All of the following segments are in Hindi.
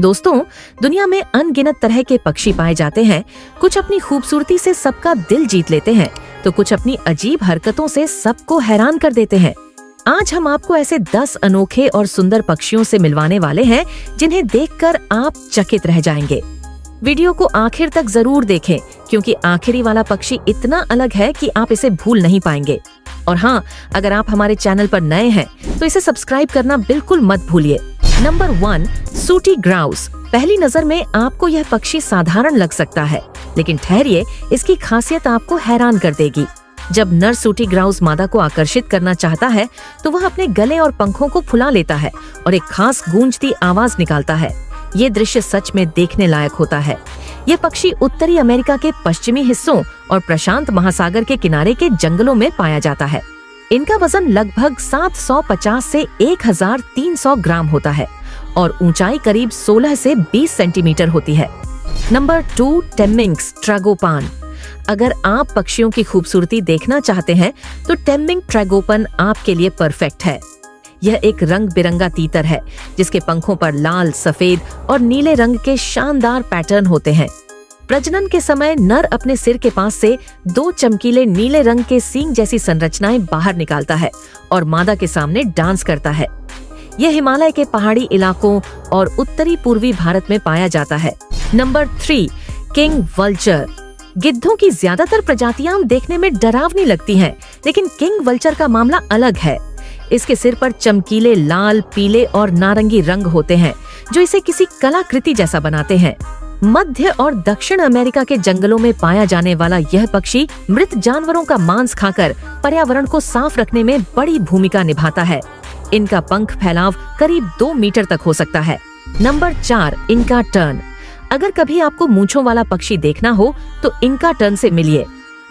दोस्तों, दुनिया में अनगिनत तरह के पक्षी पाए जाते हैं। कुछ अपनी खूबसूरती से सबका दिल जीत लेते हैं, तो कुछ अपनी अजीब हरकतों से सबको हैरान कर देते हैं। आज हम आपको ऐसे 10 अनोखे और सुंदर पक्षियों से मिलवाने वाले हैं जिन्हें देखकर आप चकित रह जाएंगे। वीडियो को आखिर तक जरूर देखें, क्योंकि आखिरी वाला पक्षी इतना अलग है कि आप इसे भूल नहीं पाएंगे। और हाँ, अगर आप हमारे चैनल पर नए हैं तो इसे सब्सक्राइब करना बिल्कुल मत भूलिए। नंबर 1, सूटी ग्राउस। पहली नजर में आपको यह पक्षी साधारण लग सकता है, लेकिन ठहरिए, इसकी खासियत आपको हैरान कर देगी। जब नर सूटी ग्राउस मादा को आकर्षित करना चाहता है तो वह अपने गले और पंखों को फुला लेता है और एक खास गूंजती आवाज निकालता है। ये दृश्य सच में देखने लायक होता है। ये पक्षी उत्तरी अमेरिका के पश्चिमी हिस्सों और प्रशांत महासागर के किनारे के जंगलों में पाया जाता है। इनका वजन लगभग 750 से 1300 ग्राम होता है और ऊंचाई करीब 16 से 20 सेंटीमीटर होती है। नंबर 2, टेम्मिंग्स ट्रैगोपान। अगर आप पक्षियों की खूबसूरती देखना चाहते हैं तो टेम्मिंग ट्रैगोपन आपके लिए परफेक्ट है। यह एक रंग बिरंगा तीतर है जिसके पंखों पर लाल, सफेद और नीले रंग के शानदार पैटर्न होते हैं। प्रजनन के समय नर अपने सिर के पास से 2 चमकीले नीले रंग के सींग जैसी संरचनाएं बाहर निकालता है और मादा के सामने डांस करता है। यह हिमालय के पहाड़ी इलाकों और उत्तरी पूर्वी भारत में पाया जाता है। Number 3, king vulture. गिद्धों की ज्यादातर प्रजातियां देखने में डरावनी लगती हैं, लेकिन किंग वल्चर का मामला अलग है। इसके सिर पर चमकीले लाल, पीले और नारंगी रंग होते हैं जो इसे किसी कलाकृति जैसा बनाते हैं। मध्य और दक्षिण अमेरिका के जंगलों में पाया जाने वाला यह पक्षी मृत जानवरों का मांस खाकर पर्यावरण को साफ रखने में बड़ी भूमिका निभाता है। इनका पंख फैलाव करीब 2 मीटर तक हो सकता है। नंबर 4, इनका टर्न। अगर कभी आपको मूंछों वाला पक्षी देखना हो तो इनका टर्न से मिलिए।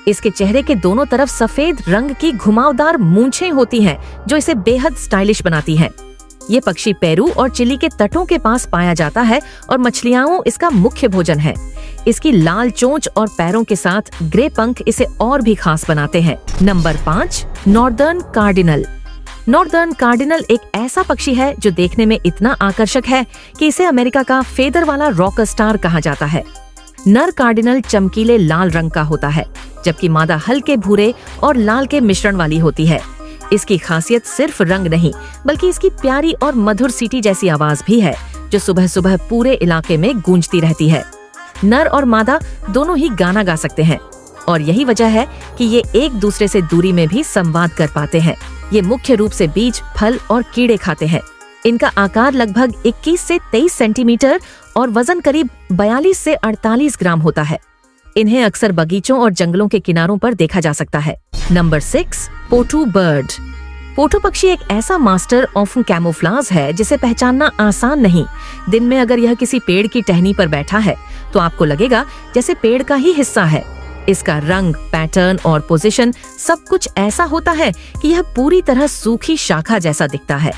इसके चेहरे के दोनों तरफ सफेद रंग की घुमावदार मूंछें होती हैं जो इसे बेहद स्टाइलिश बनाती हैं। ये पक्षी पेरू और चिली के तटों के पास पाया जाता है और मछलियां इसका मुख्य भोजन है। इसकी लाल चोंच और पैरों के साथ ग्रे पंख इसे और भी खास बनाते हैं। Number 5, northern cardinal. Northern cardinal एक ऐसा पक्षी है जो देखने में इतना आकर्षक है कि इसे अमेरिका का फेदर वाला रॉक स्टार कहा जाता है। नर कार्डिनल चमकीले लाल रंग का होता है, जबकि मादा हल्के भूरे और लाल के मिश्रण वाली होती है। इसकी खासियत सिर्फ रंग नहीं, बल्कि इसकी प्यारी और मधुर सीटी जैसी आवाज भी है, जो सुबह सुबह पूरे इलाके में गूंजती रहती है। नर और मादा दोनों ही गाना गा सकते हैं और यही वजह है कि ये एक दूसरे से दूरी में भी संवाद कर पाते हैं। ये मुख्य रूप से बीज, फल और कीड़े खाते हैं। इनका आकार लगभग 21 से 23 सेंटीमीटर और वजन करीब 42 से 48 ग्राम होता है। इन्हें अक्सर बगीचों और जंगलों के किनारों पर देखा जा सकता है। Number 6, पोटू bird. पोटू पक्षी एक ऐसा मास्टर ऑफ कैमोफ्लाज है जिसे पहचानना आसान नहीं। दिन में अगर यह किसी पेड़ की टहनी पर बैठा है तो आपको लगेगा जैसे पेड़ का ही हिस्सा है। इसका रंग, पैटर्न और पोजीशन सब कुछ ऐसा होता है कि यह पूरी तरह सूखी शाखा जैसा दिखता है,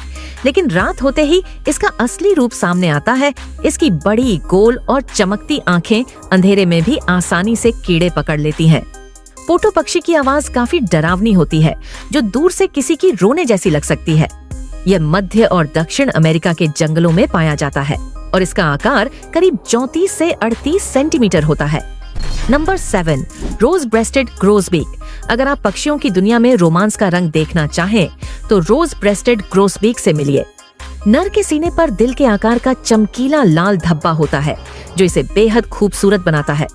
लेकिन रात होते ही इसका असली रूप सामने आता है। इसकी बड़ी, गोल और चमकती आंखें अंधेरे में भी आसानी से कीड़े पकड़ लेती हैं। पोटो पक्षी की आवाज काफी डरावनी होती है, जो दूर से किसी की रोने जैसी लग सकती है। यह मध्य और दक्षिण अमेरिका के जंगलों में पाया जाता है और इसका आकार करीब 34 से 38 सेंटीमीटर होता है। नंबर 7, रोज ब्रेस्टेड ग्रोसबीक। अगर आप पक्षियों की दुनिया में रोमांस का रंग देखना चाहें तो रोज ब्रेस्टेड ग्रोसबीक से मिलिए। नर के सीने पर दिल के आकार का चमकीला लाल धब्बा होता है जो इसे बेहद खूबसूरत बनाता है,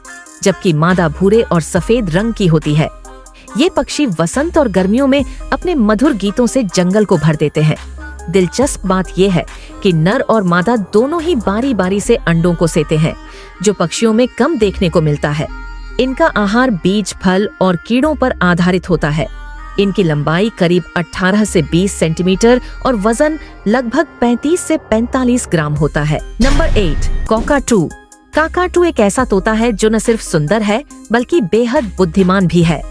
जबकि मादा भूरे और सफेद रंग की होती है। ये पक्षी वसंत और गर्मियों में अपने मधुर गीतों से जंगल को भर देते हैं। दिलचस्प बात यह है कि नर और मादा दोनों ही बारी बारी से अंडों को सेते हैं, जो पक्षियों में कम देखने को मिलता है। इनका आहार बीज, फल और कीड़ों पर आधारित होता है। इनकी लंबाई करीब 18 से 20 सेंटीमीटर और वजन लगभग 35 से 45 ग्राम होता है। नंबर 8, कॉकाटू। काकाटू एक ऐसा तोता है जो न सिर्फ सुंदर है बल्कि बेहद बुद्धिमान भी है।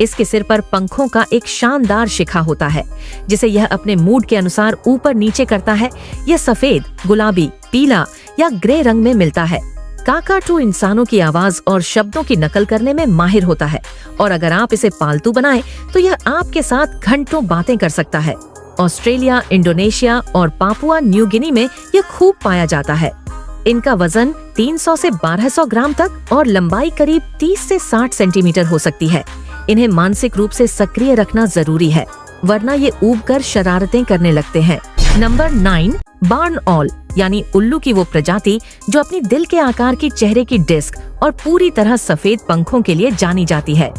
इसके सिर पर पंखों का एक शानदार शिखा होता है जिसे यह अपने मूड के अनुसार ऊपर नीचे करता है। यह सफेद, गुलाबी, पीला या ग्रे रंग में मिलता है। काकाटू इंसानों की आवाज और शब्दों की नकल करने में माहिर होता है और अगर आप इसे पालतू बनाएं तो यह आपके साथ घंटों बातें कर सकता है। ऑस्ट्रेलिया, इंडोनेशिया और पापुआ न्यू गिनी में यह खूब पाया जाता है। इनका वजन 300 से 1200 ग्राम तक और लंबाई करीब 30 से 60 सेंटीमीटर हो सकती है। इन्हें मानसिक रूप से सक्रिय रखना जरूरी है, वरना ये ऊब कर शरारतें करने लगते हैं। नंबर 9, बार्न ऑल यानी उल्लू की वो प्रजाति जो अपनी दिल के आकार की चेहरे की डिस्क और पूरी तरह सफेद पंखों के लिए जानी जाती है।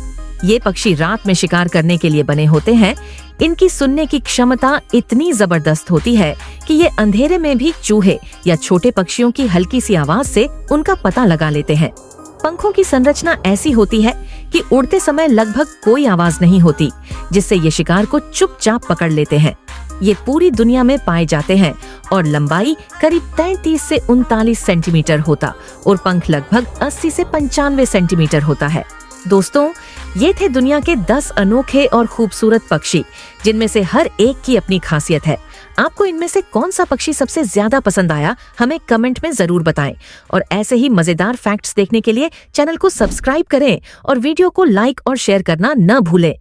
ये पक्षी रात में शिकार करने के लिए बने होते हैं। इनकी सुनने की क्षमता इतनी जबरदस्त होती है कि ये अंधेरे में भी चूहे या छोटे पक्षियों की हल्की सी आवाज से उनका पता लगा लेते हैं। पंखों की संरचना ऐसी होती है कि उड़ते समय लगभग कोई आवाज नहीं होती, जिससे ये शिकार को चुपचाप पकड़ लेते हैं। ये पूरी दुनिया में पाए जाते हैं और लंबाई करीब 33 से 39 सेंटीमीटर होता और पंख लगभग 80 से 95 सेंटीमीटर होता है। दोस्तों, ये थे दुनिया के 10 अनोखे और खूबसूरत पक्षी, जिनमें से हर एक की अपनी खासियत है। आपको इनमें से कौन सा पक्षी सबसे ज्यादा पसंद आया, हमें कमेंट में जरूर बताएं। और ऐसे ही मजेदार फैक्ट्स देखने के लिए चैनल को सब्सक्राइब करें और वीडियो को लाइक और शेयर करना न भूलें।